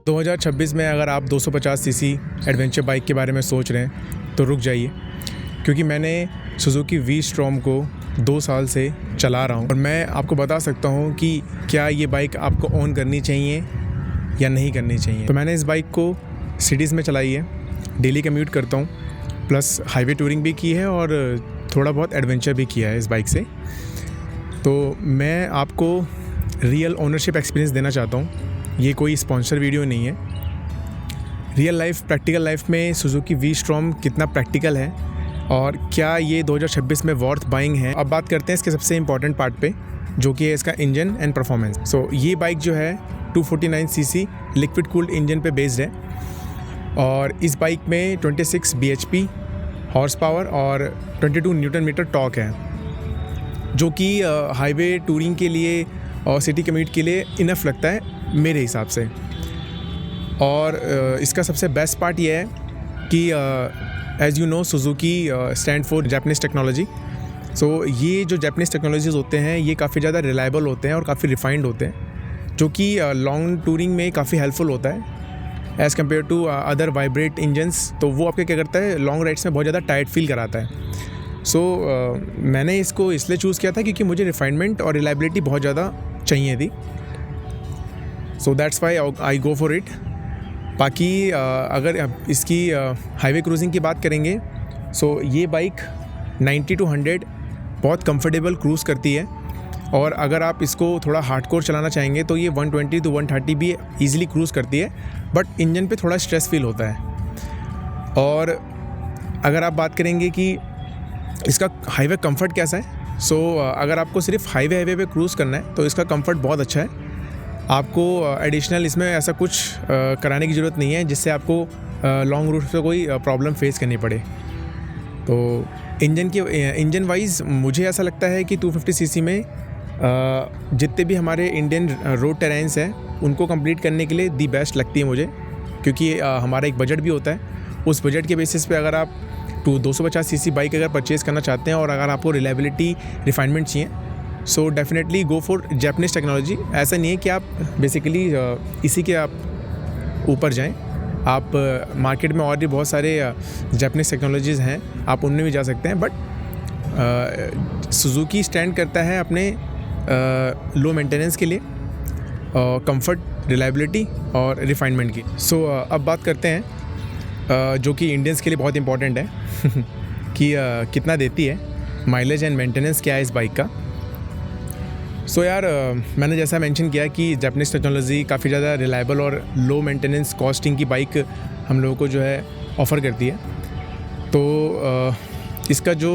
2026 में अगर आप 250 सीसी एडवेंचर बाइक के बारे में सोच रहे हैं तो रुक जाइए, क्योंकि मैंने सुजुकी वी स्ट्रॉम को 2 साल से चला रहा हूँ और मैं आपको बता सकता हूँ कि क्या ये बाइक आपको ऑन करनी चाहिए या नहीं करनी चाहिए। तो मैंने इस बाइक को सिटीज़ में चलाई है, डेली कम्यूट करता हूँ, प्लस हाईवे टूरिंग भी की है और थोड़ा बहुत एडवेंचर भी किया है इस बाइक से। तो मैं आपको रियल ओनरशिप एक्सपीरियंस देना चाहता हूँ। ये कोई स्पॉन्सर वीडियो नहीं है। रियल लाइफ, प्रैक्टिकल लाइफ में सुजुकी वी स्ट्रॉम कितना प्रैक्टिकल है और क्या ये 2026 में वर्थ बाइंग है। अब बात करते हैं इसके सबसे इंपॉर्टेंट पार्ट पे, जो कि है इसका इंजन एंड परफॉर्मेंस। सो ये बाइक जो है 249 सीसी लिक्विड कूल्ड इंजन पे बेस्ड है और इस बाइक में 26 bhp हॉर्स पावर और 22 न्यूटन मीटर टॉर्क है, जो कि हाईवे टूरिंग के लिए और सिटी कम्यूट के लिए इनफ लगता है मेरे हिसाब से। और इसका सबसे बेस्ट पार्ट ये है कि as you know Suzuki stand for Japanese technology. So ये जो जापानीज़ टेक्नोलॉजीज़ होते हैं ये काफ़ी ज़्यादा रिलायबल होते हैं और काफ़ी रिफाइंड होते हैं, जो कि लॉन्ग टूरिंग में काफ़ी हेल्पफुल होता है as compare to other vibrate engines. तो वो आपके क्या करता है, लॉन्ग राइड्स में बहुत ज़्यादा टाइट फील कराता है। सो मैंने इसको इसलिए चूज़ किया था क्योंकि मुझे रिफाइनमेंट और रिलायबिलिटी बहुत ज़्यादा चाहिए थी। So that's why I go for it. बाकी अगर इसकी हाईवे क्रूजिंग की बात करेंगे, सो ये बाइक 90 to 100 बहुत कंफर्टेबल क्रूज़ करती है। और अगर आप इसको थोड़ा हार्डकोर चलाना चाहेंगे तो ये 120 to 130 भी ईज़िली क्रूज़ करती है, बट इंजन पे थोड़ा स्ट्रेस फील होता है। और अगर आप बात करेंगे कि इसका हाईवे कंफर्ट कैसा है, सो अगर आपको सिर्फ हाईवे पे क्रूज़ करना है तो इसका कंफर्ट बहुत अच्छा है। आपको एडिशनल इसमें ऐसा कुछ कराने की ज़रूरत नहीं है जिससे आपको लॉन्ग रूट पे कोई प्रॉब्लम फेस करनी पड़े। तो इंजन वाइज मुझे ऐसा लगता है कि 250 सीसी में जितने भी हमारे इंडियन रोड टेरेन्स हैं उनको कंप्लीट करने के लिए दी बेस्ट लगती है मुझे, क्योंकि हमारा एक बजट भी होता है। उस बजट के बेसिस पे अगर आप 250 सीसी बाइक अगर परचेज़ करना चाहते हैं और अगर आपको रिलायबिलिटी, रिफाइनमेंट चाहिए, so definitely go for Japanese technology. ऐसा नहीं है कि आप बेसिकली इसी के आप ऊपर जाएं। आप मार्केट में और भी बहुत सारे जापानीज़ टेक्नोलॉजीज़ हैं, आप उनमें भी जा सकते हैं, बट सुजुकी स्टैंड करता है अपने लो मेंटेनेंस के लिए, कंफर्ट, रिलायबिलिटी और रिफाइनमेंट की। सो अब बात करते हैं जो कि इंडियंस के लिए बहुत इंपॉर्टेंट है कि कितना देती है माइलेज एंड मेंटेनेंस क्या है इस बाइक का। सो यार मैंने जैसा मेंशन किया कि जापानीज़ टेक्नोलॉजी काफ़ी ज़्यादा रिलायबल और लो मेंटेनेंस कॉस्टिंग की बाइक हम लोगों को जो है ऑफ़र करती है। तो इसका जो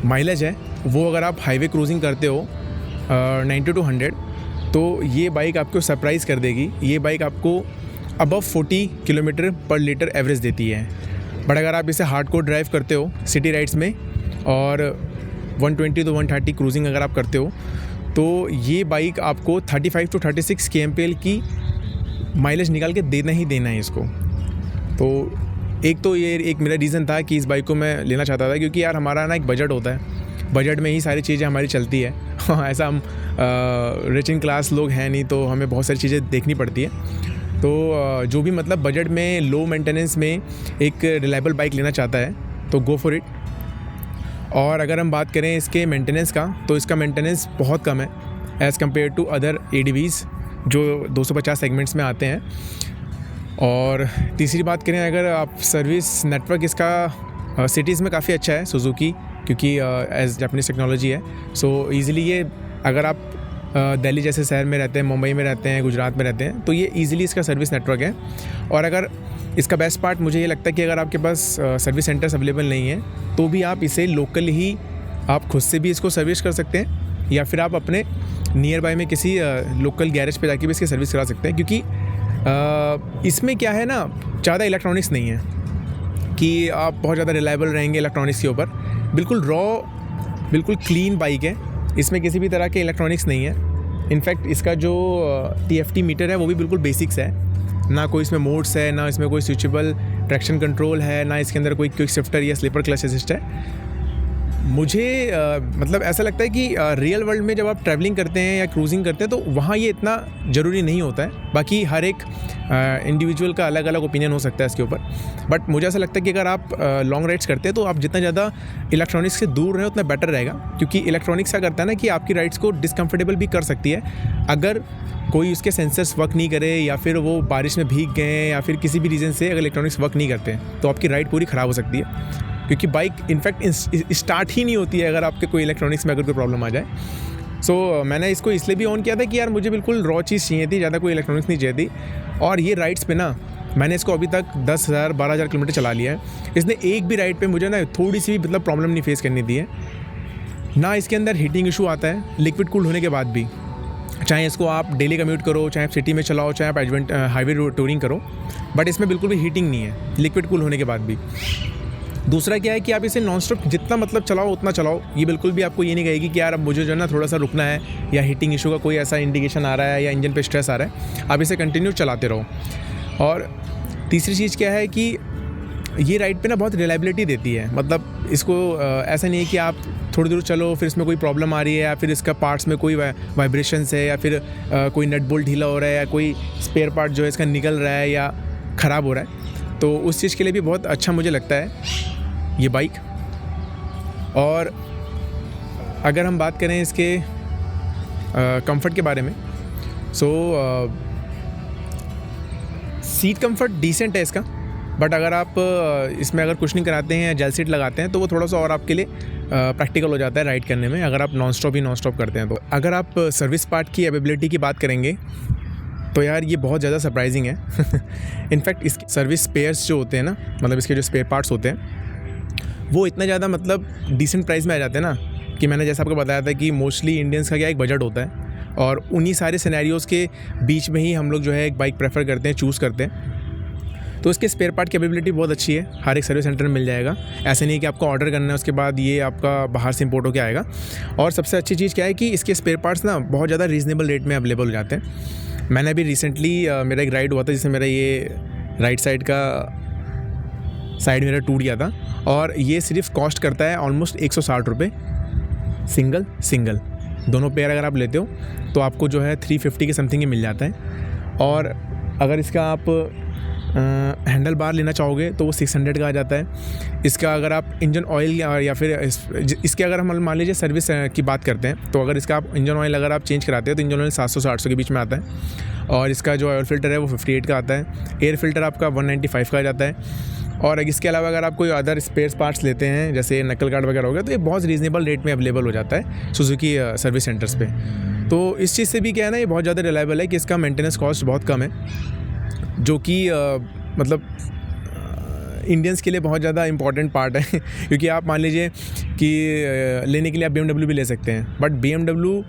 माइलेज है वो अगर आप हाईवे क्रूजिंग करते हो 90 to 100, तो ये बाइक आपको सरप्राइज़ कर देगी। ये बाइक आपको अबव 40 किलोमीटर पर लीटर एवरेज देती है। बट अगर आप इसे हार्डकोर ड्राइव करते हो सिटी राइड्स में और 120 to 130 क्रूजिंग अगर आप करते हो, तो ये बाइक आपको 35 to 36 kmpl की माइलेज निकाल के देना ही देना है इसको। तो ये एक मेरा रीज़न था कि इस बाइक को मैं लेना चाहता था, क्योंकि यार हमारा ना एक बजट होता है, बजट में ही सारी चीज़ें हमारी चलती है। ऐसा हम रिच इन क्लास लोग हैं नहीं, तो हमें बहुत सारी चीज़ें देखनी पड़ती है। तो जो भी मतलब बजट में लो मेंटेनेंस में एक रिलायबल बाइक लेना चाहता है तो गो फॉर इट। और अगर हम बात करें इसके मेंटेनेंस का, तो इसका मेंटेनेंस बहुत कम है as compare to other ADVs जो 250 सेगमेंट्स में आते हैं। और तीसरी बात करें अगर आप सर्विस नेटवर्क, इसका सिटीज़ में काफ़ी अच्छा है सुजुकी, क्योंकि एज़ जापानीज़ टेक्नोलॉजी है। सो ईज़िली ये अगर आप दिल्ली जैसे शहर में रहते हैं, मुंबई में रहते हैं, गुजरात में रहते हैं, तो ये ईज़िली इसका सर्विस नेटवर्क है। और अगर इसका बेस्ट पार्ट मुझे ये लगता है कि अगर आपके पास सर्विस सेंटर्स अवेलेबल नहीं है तो भी आप इसे लोकल ही आप खुद से भी इसको सर्विस कर सकते हैं, या फिर आप अपने नियर बाय में किसी लोकल गैरेज पे जाके भी इसकी सर्विस करा सकते हैं। क्योंकि इसमें क्या है ना, ज़्यादा इलेक्ट्रॉनिक्स नहीं है कि आप बहुत ज़्यादा रिलायबल रहेंगे इलेक्ट्रॉनिक्स के ऊपर। बिल्कुल रॉ, बिल्कुल क्लीन बाइक है, इसमें किसी भी तरह के इलेक्ट्रॉनिक्स नहीं है। इनफैक्ट इसका जो TFT मीटर है वो भी बिल्कुल बेसिक्स है, ना कोई इसमें मोड्स है, ना इसमें कोई स्विचेबल ट्रैक्शन कंट्रोल है, ना इसके अंदर कोई क्विक शिफ्टर या स्लीपर क्लच असिस्ट है। मुझे मतलब ऐसा लगता है कि रियल वर्ल्ड में जब आप ट्रैवलिंग करते हैं या क्रूजिंग करते हैं तो वहाँ ये इतना ज़रूरी नहीं होता है। बाकी हर एक इंडिविजुअल का अलग अलग ओपिनियन हो सकता है इसके ऊपर, बट मुझे ऐसा लगता है कि अगर आप लॉन्ग राइड्स करते हैं तो आप जितना ज़्यादा इलेक्ट्रॉनिक्स से दूर रहें उतना बेटर रहेगा, क्योंकि इलेक्ट्रॉनिक्स क्या करता है ना कि आपकी राइड्स को डिसकम्फर्टेबल भी कर सकती है। अगर कोई उसके सेंसर्स वर्क नहीं करे या फिर वो बारिश में भीग गए या फिर किसी भी रीज़न से अगर इलेक्ट्रॉनिक्स वर्क नहीं करते हैं तो आपकी राइड पूरी ख़राब हो सकती है, क्योंकि बाइक इनफैक्ट स्टार्ट ही नहीं होती है अगर आपके कोई इलेक्ट्रॉनिक्स में अगर कोई प्रॉब्लम आ जाए। सो मैंने इसको इसलिए भी ऑन किया था कि यार मुझे बिल्कुल रॉ चीज़ चाहिए थी, ज़्यादा कोई इलेक्ट्रॉनिक्स नहीं चाहिए थी। और ये राइड्स पे ना मैंने इसको अभी तक 10,000-12,000 किलोमीटर चला लिया है। इसने एक भी राइड पे मुझे ना थोड़ी सी भी मतलब प्रॉब्लम नहीं फेस करनी दी है। ना इसके अंदर हीटिंग इशू आता है लिक्विड कूल्ड होने के बाद भी, चाहे इसको आप डेली कम्यूट करो, चाहे आप सिटी में चलाओ, चाहे आप एडवेंट हाईवे टूरिंग करो, बट इसमें बिल्कुल भी हीटिंग नहीं है लिक्विड कूल होने के बाद भी। दूसरा क्या है कि आप इसे नॉन स्टॉप जितना मतलब चलाओ उतना चलाओ, ये बिल्कुल भी आपको ये नहीं कहेगी कि यार अब मुझे जो है ना थोड़ा सा रुकना है या हीटिंग इशू का कोई ऐसा इंडिकेशन आ रहा है या इंजन पे स्ट्रेस आ रहा है। आप इसे कंटिन्यू चलाते रहो। और तीसरी चीज़ क्या है कि ये राइड पे ना बहुत रिलायबिलिटी देती है। मतलब इसको ऐसा नहीं है कि आप थोड़ी दूर चलो फिर इसमें कोई प्रॉब्लम आ रही है या फिर इसका पार्ट्स में कोई वाइब्रेशंस है या फिर कोई नट बोल्ट ढीला हो रहा है या कोई स्पेयर पार्ट जो है इसका निकल रहा है या ख़राब हो रहा है, तो उस चीज़ के लिए भी बहुत अच्छा मुझे लगता है ये बाइक। और अगर हम बात करें इसके कंफर्ट के बारे में, सो सीट कंफर्ट डिसेंट है इसका, बट अगर आप इसमें अगर कुशनिंग कराते हैं या जेल सीट लगाते हैं तो वो थोड़ा सा और आपके लिए प्रैक्टिकल हो जाता है राइड करने में, अगर आप नॉन स्टॉप करते हैं तो। अगर आप सर्विस पार्ट की अवेलेबिलिटी की बात करेंगे तो यार ये बहुत ज़्यादा सरप्राइजिंग है। इनफैक्ट इसके सर्विस स्पेयर्स जो होते हैं ना, मतलब इसके जो स्पेयर पार्ट्स होते हैं वो इतना ज़्यादा मतलब डिसेंट प्राइस में आ जाते हैं ना, कि मैंने जैसा आपको बताया था कि मोस्टली इंडियंस का क्या एक बजट होता है और उन्हीं सारे सिनेरियोज़ के बीच में ही हम लोग जो है एक बाइक प्रेफर करते हैं, चूज़ करते हैं। तो इसके स्पेयर पार्ट की अवेलेबिलिटी बहुत अच्छी है, हर एक सर्विस सेंटर में मिल जाएगा। ऐसे नहीं कि आपको ऑर्डर करना है उसके बाद ये आपका बाहर से इंपोर्ट होकर आएगा। और सबसे अच्छी चीज़ क्या है कि इसके स्पेयर पार्ट्स ना बहुत ज़्यादा रीज़नेबल रेट में अवेलेबल हो जाते हैं। मैंने अभी रिसेंटली मेरा एक राइड हुआ था जिससे मेरा ये राइट साइड का साइड मेरा टूट गया था, और ये सिर्फ कॉस्ट करता है ऑलमोस्ट 160 रुपये सिंगल। दोनों पेयर अगर आप लेते हो तो आपको जो है 350 के समथिंग ही मिल जाता है। और अगर इसका आप हैंडल बार लेना चाहोगे तो वो 600 का आ जाता है। इसका अगर आप इंजन ऑयल या फिर इसके अगर हम मान लीजिए सर्विस की बात करते हैं तो अगर इसका आप इंजन ऑयल अगर आप चेंज कराते हैं तो इंजन ऑयल 700 से 800 के बीच में आता है। और इसका जो ऑयल फ़िल्टर है वो 58 का आता है। एयर फ़िल्टर आपका 195 का आ जाता है। और इसके अलावा अगर आप कोई अदर स्पेयर पार्ट्स लेते हैं जैसे नकल गार्ड वगैरह हो गया तो ये बहुत रीज़नेबल रेट में अवेलेबल हो जाता है सुजुकी सर्विस सेंटर्स पे। तो इस चीज़ से भी क्या है ना, ये बहुत ज़्यादा रिलायबल है कि इसका मेंटेनेंस कॉस्ट बहुत कम है, जो कि मतलब इंडियंस के लिए बहुत ज़्यादा इंपॉर्टेंट पार्ट है। क्योंकि आप मान लीजिए कि लेने के लिए आप BMW भी ले सकते हैं, बट BMW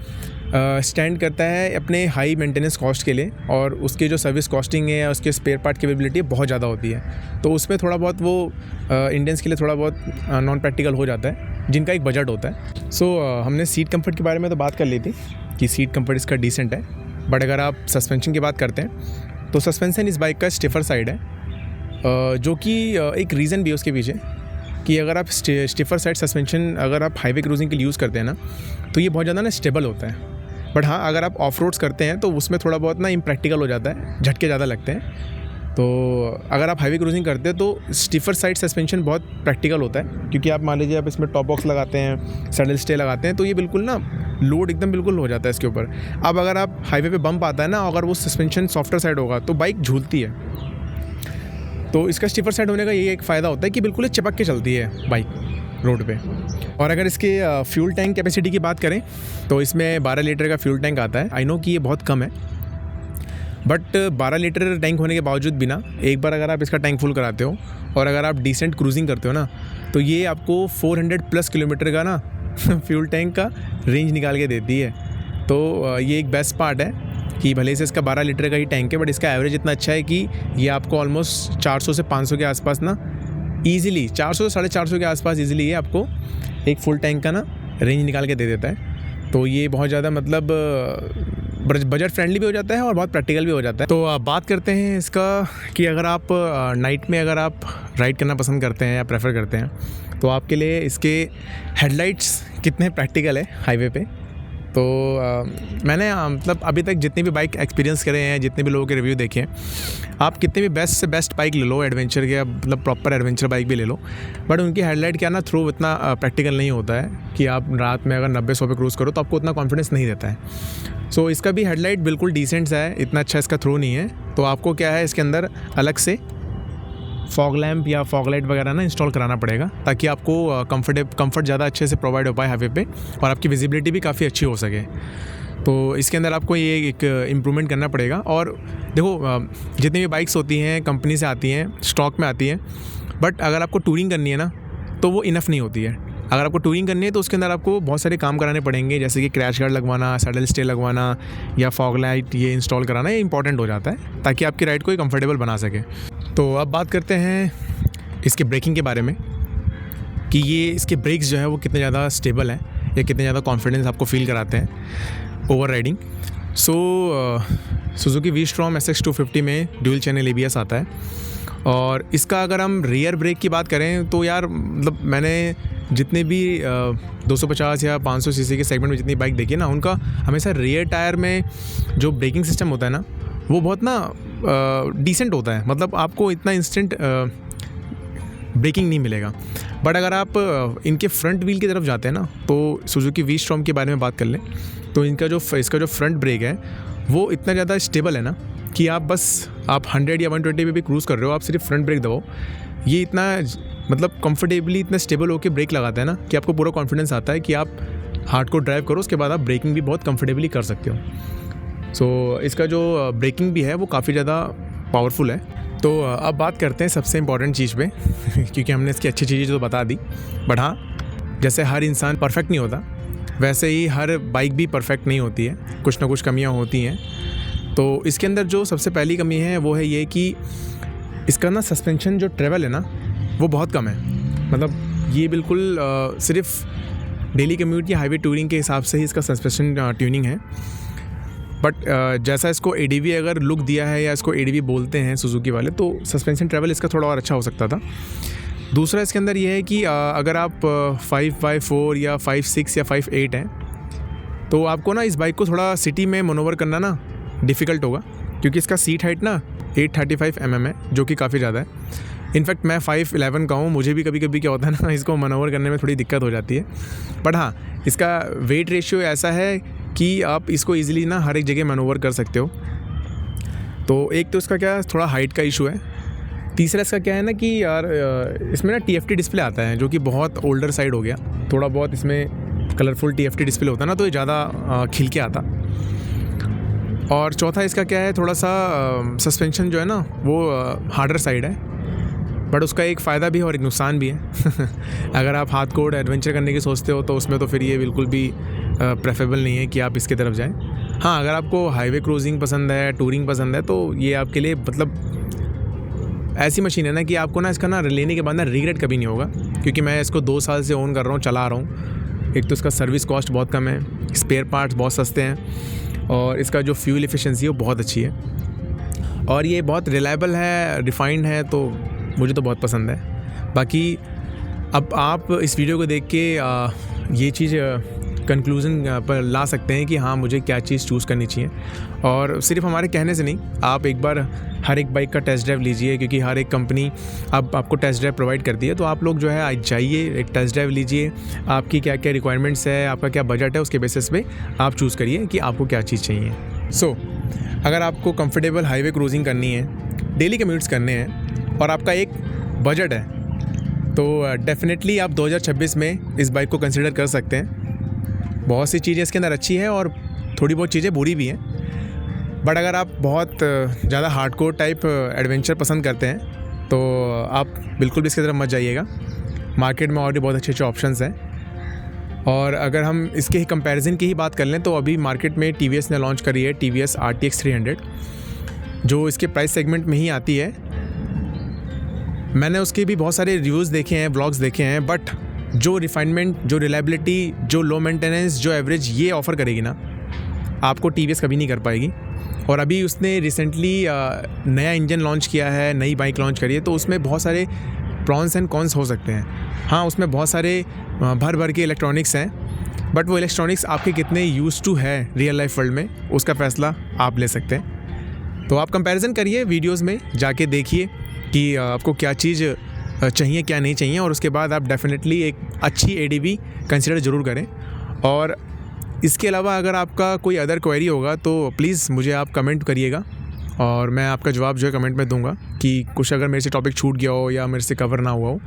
स्टैंड करता है अपने हाई मेंटेनेंस कॉस्ट के लिए, और उसके जो सर्विस कॉस्टिंग है उसके स्पेयर पार्ट की अवेलेबिलिटी बहुत ज़्यादा होती है। तो उसमें थोड़ा बहुत वो इंडियंस के लिए थोड़ा बहुत नॉन प्रैक्टिकल हो जाता है जिनका एक बजट होता है। सो हमने सीट कंफर्ट के बारे में तो बात कर ली थी कि सीट कंफर्ट इसका डिसेंट है, बट अगर आप सस्पेंशन की बात करते हैं तो सस्पेंशन इस बाइक का स्टिफर साइड है, जो कि एक रीज़न भी है उसके पीछे कि अगर आप स्टिफर साइड सस्पेंशन अगर आप हाईवे क्रूजिंग के लिए यूज़ करते हैं ना तो ये बहुत ज़्यादा ना स्टेबल होता है। बट हाँ, अगर आप ऑफ रोड्स करते हैं तो उसमें थोड़ा बहुत ना इम्प्रैक्टिकल हो जाता है, झटके ज़्यादा लगते हैं। तो अगर आप हाईवे क्रूजिंग करते हैं तो स्टिफर साइड सस्पेंशन बहुत प्रैक्टिकल होता है, क्योंकि आप मान लीजिए आप इसमें टॉप बॉक्स लगाते हैं, सैडल स्टे लगाते हैं, तो ये बिल्कुल ना लोड एकदम बिल्कुल हो जाता है इसके ऊपर। अब अगर आप हाईवे पे बम्प आता है ना, अगर वो सस्पेंशन सॉफ्टर साइड होगा तो बाइक झूलती है। तो इसका स्टिफर साइड होने का ये एक फ़ायदा होता है कि बिल्कुल चिपक के चलती है बाइक रोड पे। और अगर इसके फ्यूल टैंक कैपेसिटी की बात करें तो इसमें 12 लीटर का फ्यूल टैंक आता है। आई नो कि ये बहुत कम है, बट 12 लीटर टैंक होने के बावजूद भी ना, एक बार अगर आप इसका टैंक फुल कराते हो और अगर आप डिसेंट क्रूजिंग करते हो ना, तो ये आपको 400+ किलोमीटर का ना फ्यूल टैंक का रेंज निकाल के देती है। तो ये एक बेस्ट पार्ट है कि भले से इसका 12 लीटर का ही टैंक है, बट इसका एवरेज इतना अच्छा है कि ये आपको ऑलमोस्ट 400 से 500 के आसपास ना ईज़िली 400 से 450 के आसपास ईज़िली ये आपको एक फुल टैंक का ना रेंज निकाल के दे देता है। तो ये बहुत ज़्यादा मतलब बजट फ्रेंडली भी हो जाता है और बहुत प्रैक्टिकल भी हो जाता है। तो बात करते हैं इसका कि अगर आप नाइट में अगर आप राइड करना पसंद करते हैं या प्रेफर करते हैं तो आपके लिए इसके हेडलाइट्स कितने प्रैक्टिकल है हाईवे पे। तो मैंने मतलब अभी तक जितने भी बाइक एक्सपीरियंस करे हैं, जितने भी लोगों के रिव्यू देखे हैं, आप कितने भी बेस्ट से बेस्ट बाइक ले लो एडवेंचर के, मतलब प्रॉपर एडवेंचर बाइक भी ले लो, बट उनकी हेडलाइट क्या ना थ्रू इतना प्रैक्टिकल नहीं होता है कि आप रात में अगर 90-100 पे क्रूज़ करो तो आपको उतना कॉन्फिडेंस नहीं देता है। सो इसका भी हेडलाइट बिल्कुल डिसेंट सा है, इतना अच्छा इसका थ्रू नहीं है। तो आपको क्या है इसके अंदर अलग से फॉग लैम्प या फॉग लाइट वगैरह ना इंस्टॉल कराना पड़ेगा ताकि आपको कंफर्ट ज़्यादा अच्छे से प्रोवाइड हो पाए हाईवे पे और आपकी विजिबिलिटी भी काफ़ी अच्छी हो सके। तो इसके अंदर आपको ये एक इम्प्रूवमेंट करना पड़ेगा। और देखो जितनी भी बाइक्स होती हैं कंपनी से आती हैं, स्टॉक में आती हैं, बट अगर आपको टूरिंग करनी है ना तो वो इनफ नहीं होती है। अगर आपको टूरिंग करनी है तो उसके अंदर आपको बहुत सारे काम कराने पड़ेंगे, जैसे कि क्रैश गार्ड लगवाना, सैडल स्टे लगवाना या फॉग लाइट ये इंस्टॉल कराना, ये इंपॉर्टेंट हो जाता है ताकि आपकी राइड को कंफर्टेबल बना सके। तो अब बात करते हैं इसके ब्रेकिंग के बारे में कि ये इसके ब्रेक्स जो है वो कितने ज़्यादा स्टेबल हैं या कितने ज़्यादा कॉन्फिडेंस आपको फील कराते हैं over riding. Suzuki we-storm SX250 में ड्यूल चैनल ABS आता है। और इसका अगर हम रियर ब्रेक की बात करें तो यार मतलब मैंने जितने भी 250 या 500 सीसी के सेगमेंट में जितनी बाइक देखी है ना, उनका हमेशा रियर टायर में जो ब्रेकिंग सिस्टम होता है ना वो बहुत ना डिसेंट होता है, मतलब आपको इतना इंस्टेंट ब्रेकिंग नहीं मिलेगा। बट अगर आप इनके फ्रंट व्हील की तरफ जाते हैं ना तो सुजुकी वी-स्ट्रॉम के बारे में बात कर लें तो इसका जो फ्रंट ब्रेक है वो इतना ज़्यादा स्टेबल है ना कि आप 100 या 120 पे भी क्रूज़ कर रहे हो, आप सिर्फ फ्रंट ब्रेक दबाओ, ये इतना मतलब कंफर्टेबली इतना स्टेबल होकर ब्रेक लगाता है ना कि आपको पूरा कॉन्फिडेंस आता है कि आप हार्ड को ड्राइव करो, उसके बाद आप ब्रेकिंग भी बहुत कंफर्टेबली कर सकते हो। सो इसका जो ब्रेकिंग भी है वो काफ़ी ज़्यादा पावरफुल है। तो अब बात करते हैं सबसे इम्पॉर्टेंट चीज़ पे क्योंकि हमने इसकी अच्छी चीज़ें तो बता दी, बट हाँ जैसे हर इंसान परफेक्ट नहीं होता वैसे ही हर बाइक भी परफेक्ट नहीं होती है, कुछ ना कुछ कमियाँ होती हैं। तो इसके अंदर जो सबसे पहली कमी है वो है ये कि इसका ना सस्पेंशन जो ट्रेवल है ना वो बहुत कम है। मतलब ये बिल्कुल सिर्फ डेली कम्यूट या हाईवे टूरिंग के हिसाब से ही इसका सस्पेंशन ट्यूनिंग है। बट जैसा इसको ADV अगर लुक दिया है या इसको ADV बोलते हैं सुजुकी वाले, तो सस्पेंशन ट्रेवल इसका थोड़ा और अच्छा हो सकता था। दूसरा इसके अंदर ये है कि अगर आप 5x4 या 5.6 या 5.8 हैं तो आपको ना इस बाइक को थोड़ा सिटी में मनोवर करना ना डिफ़िकल्ट होगा क्योंकि इसका सीट हाइट ना 835 mm है जो कि काफ़ी ज़्यादा है। इनफैक्ट मैं 5'11" का हूँ, मुझे भी कभी कभी क्या होता है ना इसको मनोवर करने में थोड़ी दिक्कत हो जाती है। बट हाँ इसका वेट रेशियो ऐसा है कि आप इसको ईजिली ना हर एक जगह मनोवर कर सकते हो। तो एक तो इसका क्या थोड़ा हाइट का इशू है। तीसरा इसका क्या है ना कि यार इसमें ना TFT डिस्प्ले आता है जो कि बहुत ओल्डर साइड हो गया, थोड़ा बहुत इसमें कलरफुल TFT डिस्प्ले होता है ना तो ये ज़्यादा खिल के आता। और चौथा इसका क्या है, थोड़ा सा सस्पेंशन जो है ना वो हार्डर साइड है, बट उसका एक फ़ायदा भी है और एक नुकसान भी है। अगर आप हाथ कोड एडवेंचर करने की सोचते हो तो उसमें तो फिर ये बिल्कुल भी प्रेफरेबल नहीं है कि आप इसकी तरफ जाएं। हाँ अगर आपको हाईवे क्रूजिंग पसंद है, टूरिंग पसंद है तो ये आपके लिए मतलब ऐसी मशीन है ना कि आपको ना इसका ना लेने के बाद ना रिग्रेट कभी नहीं होगा, क्योंकि मैं इसको 2 साल से ओन कर रहा हूँ, चला रहा हूँ। एक तो इसका सर्विस कॉस्ट बहुत कम है, स्पेयर पार्ट्स बहुत सस्ते हैं और इसका जो फ्यूल एफिशिएंसी है वो बहुत अच्छी है और ये बहुत रिलायबल है, रिफाइंड है, तो मुझे तो बहुत पसंद है। बाकी अब आप इस वीडियो को देख के ये चीज़ कंक्लूज़न पर ला सकते हैं कि हाँ मुझे क्या चीज़ चूज़ करनी चाहिए। और सिर्फ हमारे कहने से नहीं, आप एक बार हर एक बाइक का टेस्ट ड्राइव लीजिए, क्योंकि हर एक कंपनी अब आपको टेस्ट ड्राइव प्रोवाइड करती है। तो आप लोग जो है आज जाइए, एक टेस्ट ड्राइव लीजिए, आपकी क्या क्या रिक्वायरमेंट्स है, आपका क्या बजट है, उसके बेसिस पे आप चूज़ करिए कि आपको क्या चीज़ चाहिए। अगर आपको कंफर्टेबल हाईवे क्रूजिंग करनी है, डेली कम्यूट्स करने हैं और आपका एक बजट है, तो डेफिनेटली आप 2026 में इस बाइक को कंसिडर कर सकते हैं। बहुत सी चीज़ें इसके अंदर अच्छी है और थोड़ी बहुत चीज़ें बुरी भी हैं। बट अगर आप बहुत ज़्यादा हार्डकोर टाइप एडवेंचर पसंद करते हैं तो आप बिल्कुल भी इसकी तरफ मत जाइएगा। मार्केट में और भी बहुत अच्छे अच्छे ऑप्शंस हैं। और अगर हम इसके ही कंपैरिजन की ही बात कर लें तो अभी मार्केट में TVS ने लॉन्च करी है TVS RTX 300, जो इसके प्राइस सेगमेंट में ही आती है। मैंने उसके भी बहुत सारे रिव्यूज़ देखे हैं, ब्लॉग्स देखे हैं, बट जो रिफाइनमेंट, जो रिलायबिलिटी, जो लो मेंटेनेंस, जो एवरेज ये ऑफ़र करेगी ना, आपको टीवीएस कभी नहीं कर पाएगी। और अभी उसने रिसेंटली नया इंजन लॉन्च किया है, नई बाइक लॉन्च करी है, तो उसमें बहुत सारे प्रॉन्स एंड कॉन्स हो सकते हैं। हाँ, उसमें बहुत सारे भर के इलेक्ट्रॉनिक्स हैं, बट वो इलेक्ट्रॉनिक्स आपके कितने यूज टू है रियल लाइफ वर्ल्ड में, उसका फ़ैसला आप ले सकते हैं। तो आप कंपैरिजन करिए, वीडियोस में जाके देखिए कि आपको क्या चीज़ चाहिए क्या नहीं चाहिए, और उसके बाद आप डेफिनेटली एक अच्छी एडीवी कंसिडर ज़रूर करें। और इसके अलावा अगर आपका कोई अदर क्वेरी होगा तो प्लीज़ मुझे आप कमेंट करिएगा, और मैं आपका जवाब जो है कमेंट में दूंगा कि कुछ अगर मेरे से टॉपिक छूट गया हो या मेरे से कवर ना हुआ हो।